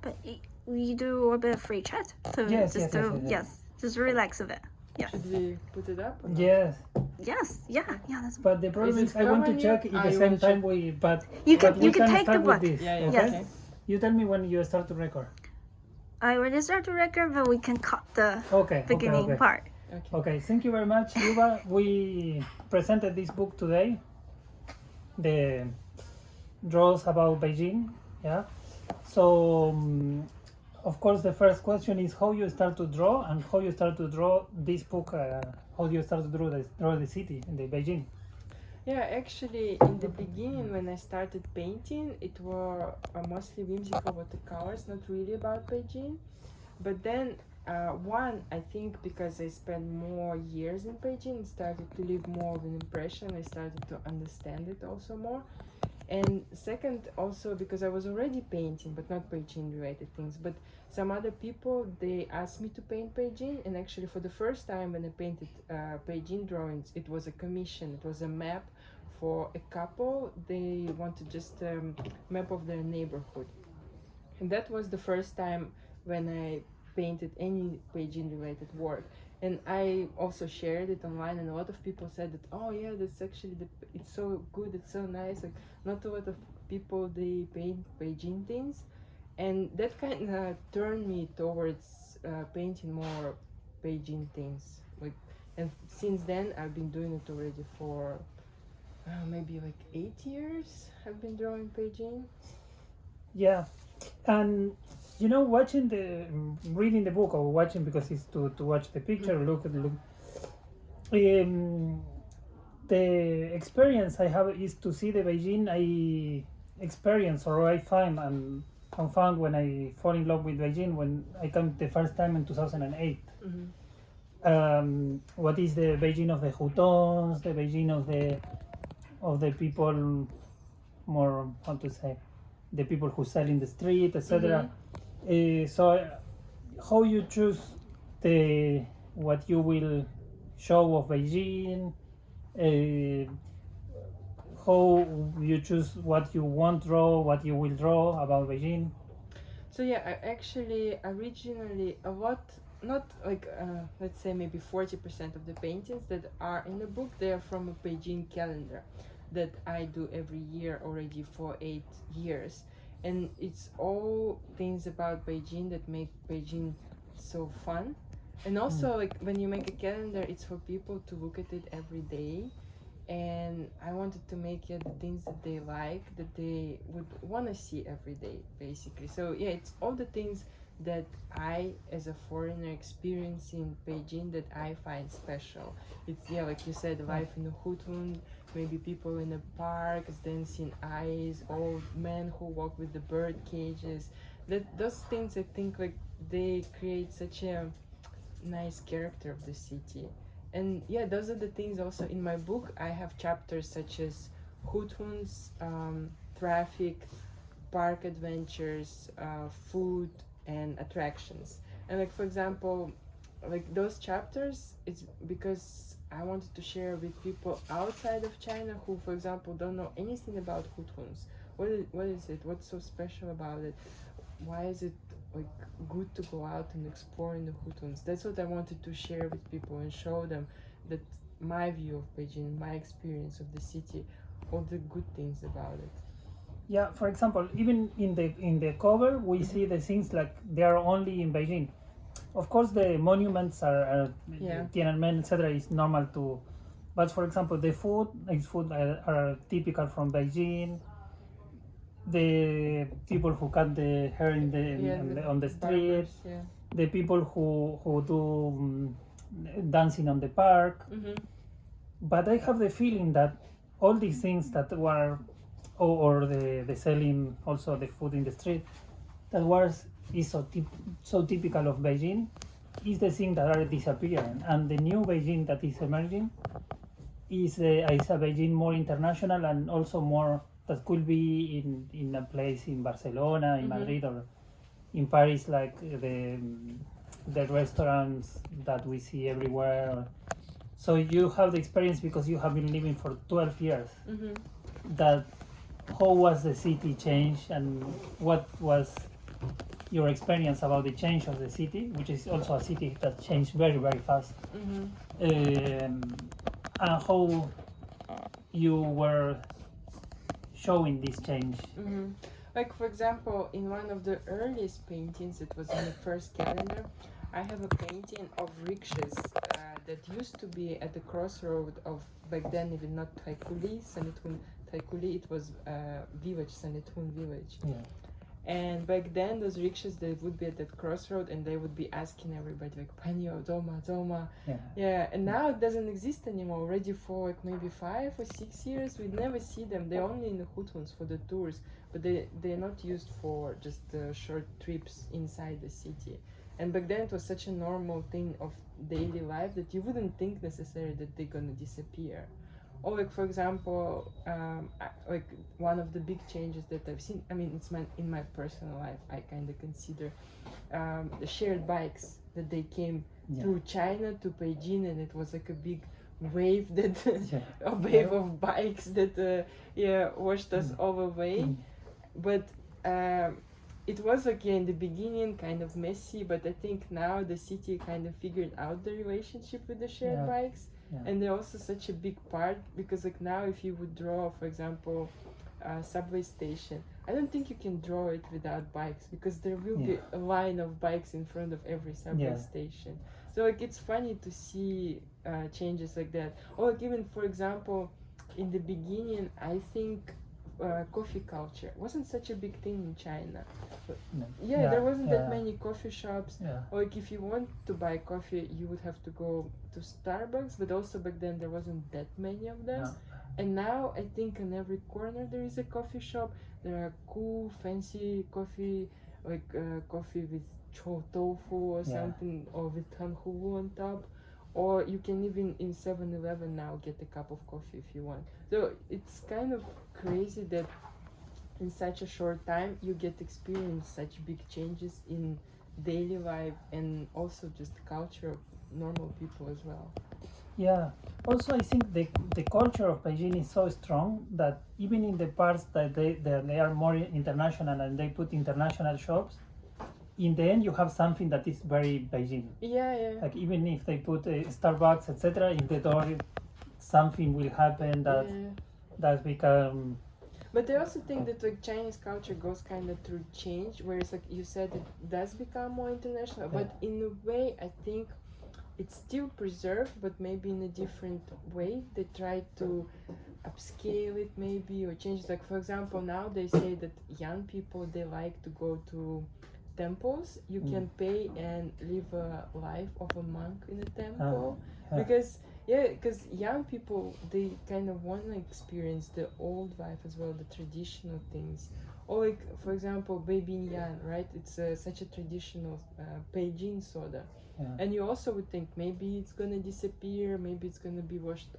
but we do a bit of free chat. So Yes, just relax a bit. Yes. Should we put it up? Or not? Yes, That's. but the problem Is is it I want to covering check you? at the You same want to time check? but You but can we you can take start the with one. this. Yeah, yeah. Okay? Yes. You tell me when you start to record. I already start to record, but we can cut the Okay. beginning Okay. part. Okay. Okay, thank you very much, Liuba. We presented this book today, the draws about Beijing. Yeah. So, of course, the first question is how you start to draw and how you start to draw this book. How do you start to draw the city in the Beijing? Yeah, actually, in the beginning, when I started painting, it were mostly whimsical watercolors, not really about Beijing. But then, I think because I spent more years in Beijing, it started to leave more of an impression. I started to understand it also more. And second, also because I was already painting, but not Beijing-related things. But some other people, they asked me to paint Beijing, and actually for the first time when I painted Beijing drawings, it was a commission. It was a map for a couple. They wanted just a map of their neighborhood. And that was the first time when I painted any Beijing-related work. And I also shared it online, and a lot of people said that, oh yeah, that's actually it's so good, it's so nice. Like, not a lot of people, they paint Beijing things, and that kind of turned me towards painting more Beijing things. Like, and since then I've been doing it already for maybe like 8 years. I've been drawing Beijing. Yeah, and watching reading the book or watching because it's to watch the picture, look. The experience I have is to see the Beijing I experience or I find and found when I fall in love with Beijing when I came the first time in 2008. What is the Beijing of the hutons, the Beijing of the people, more how to say, the people who sell in the street, etc. So how you choose what you will show of Beijing, how you choose what you won't draw, what you will draw about Beijing. So yeah, I actually originally a lot, not like let's say maybe 40% of the paintings that are in the book, they are from a Beijing calendar that I do every year already for 8 years. And it's all things about Beijing that make Beijing so fun. And also, like, when you make a calendar, it's for people to look at it every day. And I wanted to make the things that they like, that they would want to see every day, basically. So yeah, it's all the things that I, as a foreigner, experience in Beijing that I find special. It's, yeah, like you said, life in the hutun, maybe people in the parks, dancing eyes, old men who walk with the bird cages. Those things, I think, like, they create such a nice character of the city. And yeah, those are the things also in my book. I have chapters such as hutuns, traffic, park adventures, food, and attractions. And like, for example, like those chapters, it's because I wanted to share with people outside of China who, for example, don't know anything about hutuns. What is it? What's so special about it? Why is it like good to go out and explore in the hutuns? That's what I wanted to share with people and show them that my view of Beijing, my experience of the city, all the good things about it. Yeah, for example, even in the cover, we see the things like they are only in Beijing. Of course, the monuments are Tiananmen, etc. is normal to, but for example, the food are typical from Beijing. The people who cut the hair on the street, barbers, the people who do dancing on the park. But I have the feeling that all these things that were, or the selling also the food in the street, that is so typical of Beijing, is the thing that are disappearing, and the new Beijing that is emerging is a Beijing more international and also more that could be in a place in Barcelona, in Madrid, or in Paris, like the restaurants that we see everywhere. So you have the experience because you have been living for 12 years. That how was the city changed and what was your experience about the change of the city, which is also a city that changed very, very fast, and how you were showing this change. Like, for example, in one of the earliest paintings, it was in the first calendar, I have a painting of rickshaws that used to be at the crossroad of, back then, even not Taikuli, Sanetun Taikuli, it was village, Sanetun village. Yeah. And back then, those rickshaws, they would be at that crossroad and they would be asking everybody, like, Panyo, Doma, Doma. Yeah, and now it doesn't exist anymore. Already for like maybe 5 or 6 years, we never see them. They're only in the hutuns for the tours, but they're not used for just short trips inside the city. And back then, it was such a normal thing of daily life that you wouldn't think necessarily that they're gonna disappear. Or like, for example, like one of the big changes that I've seen, I mean, it's in my personal life, I kind of consider the shared bikes that they came through China to Beijing, and it was like a big wave that a wave of bikes that washed us all away. But it was like in the beginning kind of messy, but I think now the city kind of figured out the relationship with the shared bikes. And they're also such a big part, because like now if you would draw, for example, a subway station, I don't think you can draw it without bikes, because there will be a line of bikes in front of every subway station. So like it's funny to see changes like that. Or like even, for example, in the beginning, I think coffee culture wasn't such a big thing in China. But there wasn't that many coffee shops. Or like if you want to buy coffee, you would have to go to Starbucks, but also back then there wasn't that many of them. And now I think in every corner there is a coffee shop. There are cool, fancy coffee, like coffee with chou tofu or something, or with tanhu on top. Or you can even in 7-Eleven now get a cup of coffee if you want. So it's kind of crazy that in such a short time you get experience such big changes in daily life and also just culture of normal people as well. Yeah. Also, I think the culture of Beijing is so strong that even in the parts that they are more international and they put international shops, in the end you have something that is very Beijing. Like even if they put a Starbucks, etc., in the door, something will happen that become. But I also think that like Chinese culture goes kind of through change, whereas like you said, it does become more international. But in a way, I think it's still preserved, but maybe in a different way. They try to upscale it maybe, or change it. Like for example, now they say that young people, they like to go to temples. You can pay and live a life of a monk in a temple, because young people, they kind of want to experience the old life as well, the traditional things. Or like for example, Beijing Yan, right? It's such a traditional Beijing soda. And you also would think maybe it's gonna disappear, maybe it's gonna be washed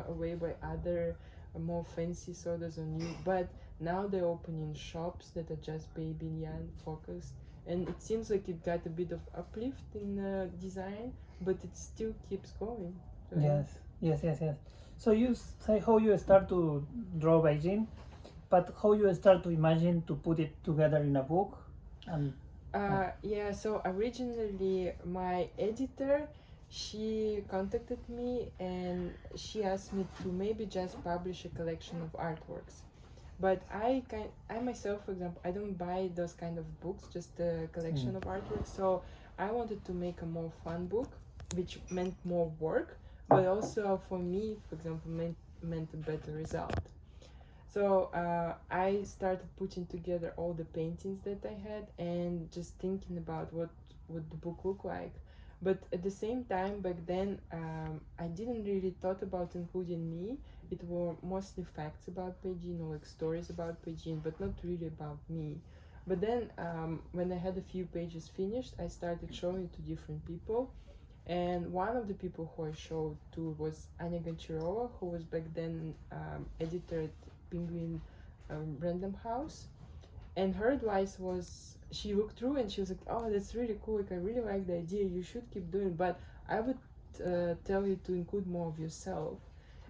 away by other more fancy sodas or new. But now they're opening shops that are just Baby Yan focused, and it seems like it got a bit of uplift in design, but it still keeps going. So Yes. So you say how you start to draw Beijing, but how you start to imagine to put it together in a book, and. So originally my editor, she contacted me and she asked me to maybe just publish a collection of artworks. But I myself, for example, I don't buy those kind of books, just a collection of artworks. So I wanted to make a more fun book, which meant more work, but also for me, for example, meant a better result. So I started putting together all the paintings that I had and just thinking about what would the book look like. But at the same time, back then, I didn't really thought about including me. It were mostly facts about Beijing, or like stories about Beijing, but not really about me. But then when I had a few pages finished, I started showing it to different people. And one of the people who I showed to was Anya Goncharova, who was back then editor at Penguin Random House. And her advice was, she looked through and she was like, oh, that's really cool, like I really like the idea, you should keep doing, but I would tell you to include more of yourself.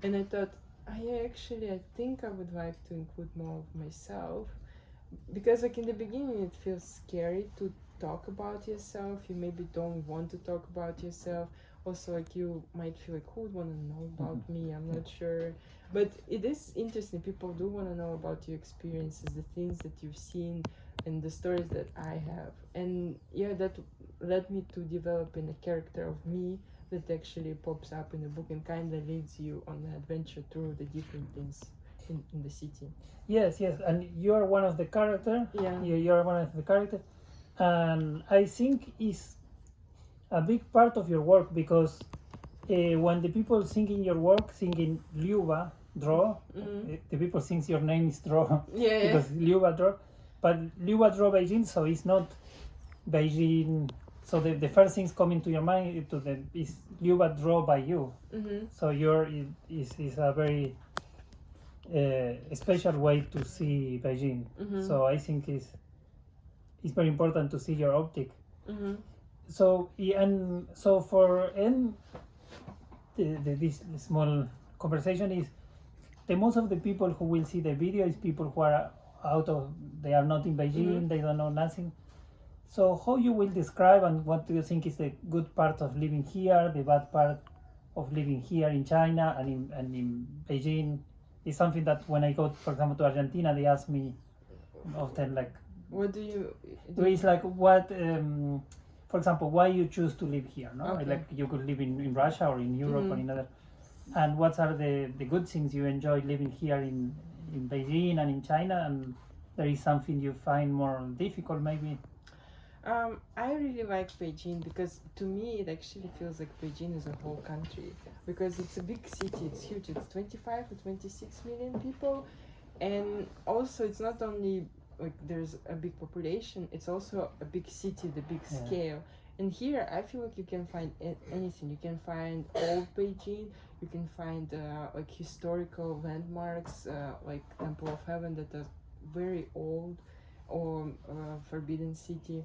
And I thought, I think I would like to include more of myself. because like in the beginning it feels scary to talk about yourself. You maybe don't want to talk about yourself. Also, like you might feel like, who would want to know about me? I'm not sure. But it is interesting. People do want to know about your experiences, the things that you've seen, and the stories that I have. And yeah, that led me to developing a character of me that actually pops up in the book and kind of leads you on the adventure through the different things in the city. Yes, yes, and you are one of the character. Yeah. You are one of the character, and I think is a big part of your work because when the people singing your work, singing Liuba, draw, the people thinks your name is draw Yeah. because Liuba draw, but Liuba draw Beijing, so it's not Beijing. So the first things coming to your mind is Liuba draw by you. So is a very special way to see Beijing. So I think it's very important to see your optic. So and so for end this small conversation is the most of the people who will see the video is people who are they are not in Beijing, they don't know nothing. So how you will describe and what do you think is the good part of living here, the bad part of living here in China and in Beijing? Is something that when I go, for example, to Argentina, they ask me often like, what do you it's like what for example, why you choose to live here, no? Okay. Like you could live in Russia or in Europe or in other, and what are the good things you enjoy living here in Beijing and in China, and there is something you find more difficult maybe? I really like Beijing because to me it actually feels like Beijing is a whole country because it's a big city, it's huge, it's 25 or 26 million people, and also it's not only like there's a big population, it's also a big city, the big scale. And here I feel like you can find anything. You can find old Beijing, you can find like historical landmarks like Temple of Heaven that are very old, or Forbidden City.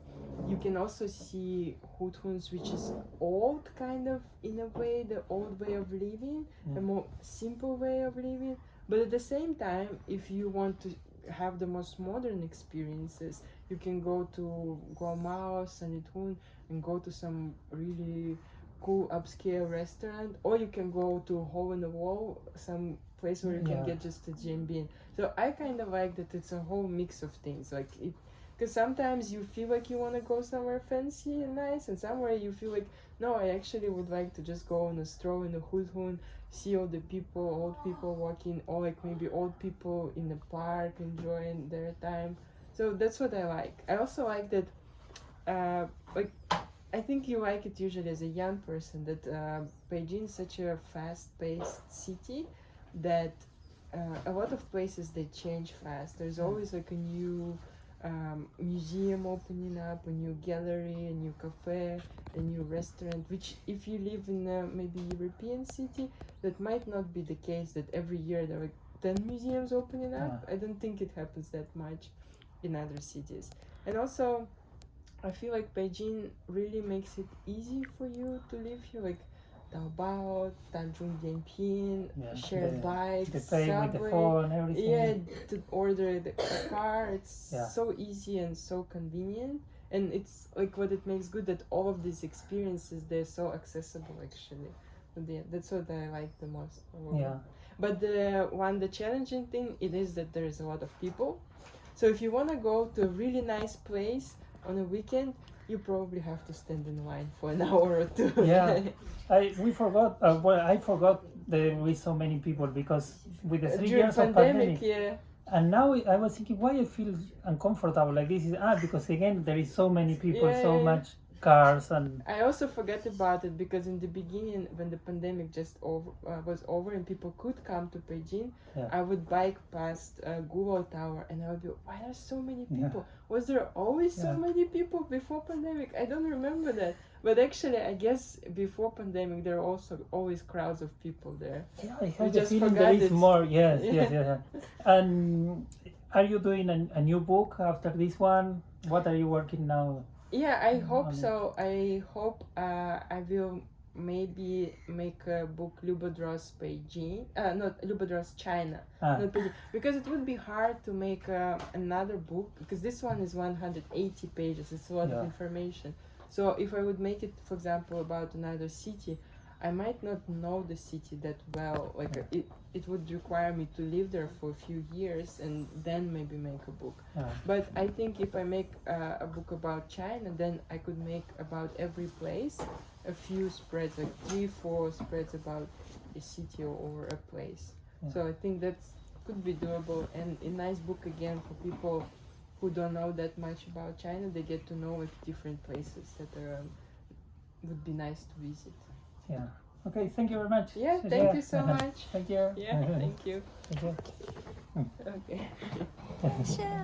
You can also see Huthuns, which is old kind of in a way, the old way of living, a more simple way of living. But at the same time, if you want to have the most modern experiences, you can go to Guamao, Sanlitun, and go to some really cool upscale restaurant, or you can go to Hole in the Wall, some place where you can get just a Jim. So I kind of like that it's a whole mix of things, like it, because sometimes you feel like you want to go somewhere fancy and nice, and somewhere you feel like, no, I actually would like to just go on a stroll in the Hudhun, see all the people, old people walking, or like maybe old people in the park enjoying their time. So that's what I like. I also like that, like, I think you like it usually as a young person, that Beijing is such a fast-paced city that a lot of places they change fast. There's always like a new museum opening up, a new gallery, a new cafe, a new restaurant, which if you live in a maybe European city, that might not be the case, that every year there are like 10 museums opening up. I don't think it happens that much in other cities. And also I feel like Beijing really makes it easy for you to live here, like Taobao, Tanjung Dianping, shared bikes, the pay subway, with the phone, everything. to order the car. It's so easy and so convenient, and it's like what it makes good, that all of these experiences, they're so accessible actually. That's what I like the most. But the challenging thing it is that there is a lot of people. So if you want to go to a really nice place on a weekend, you probably have to stand in line for an hour or two. We forgot. I forgot there were so many people because with the 3 years of pandemic. And now I was thinking why I feel uncomfortable like this is because again there is so many people, so much cars, and I also forgot about it because in the beginning when the pandemic just was over and people could come to Beijing, I would bike past Google Tower and I would be, why are so many people? Was there always so many people before pandemic? I don't remember that. But actually, I guess before pandemic, there are also always crowds of people there. I have the feeling there is more. Yes. And are you doing a new book after this one? What are you working now? Yeah, I hope so. I hope I will maybe make a book Liuba draws Beijing, not Liuba draws China, Ah. not Beijing, because it would be hard to make another book, because this one is 180 pages. It's a lot of information. So if I would make it, for example, about another city, I might not know the city that well. Like it would require me to live there for a few years and then maybe make a book. But I think if I make a book about China, then I could make about every place a few spreads, like 3-4 spreads about a city or a place. So I think that could be doable, and a nice book again for people who don't know that much about China. They get to know like different places that would be nice to visit. Yeah. Okay, thank you very much. Yeah, thank you so much. Thank you. Yeah, thank you. Thank you. Okay. Sure.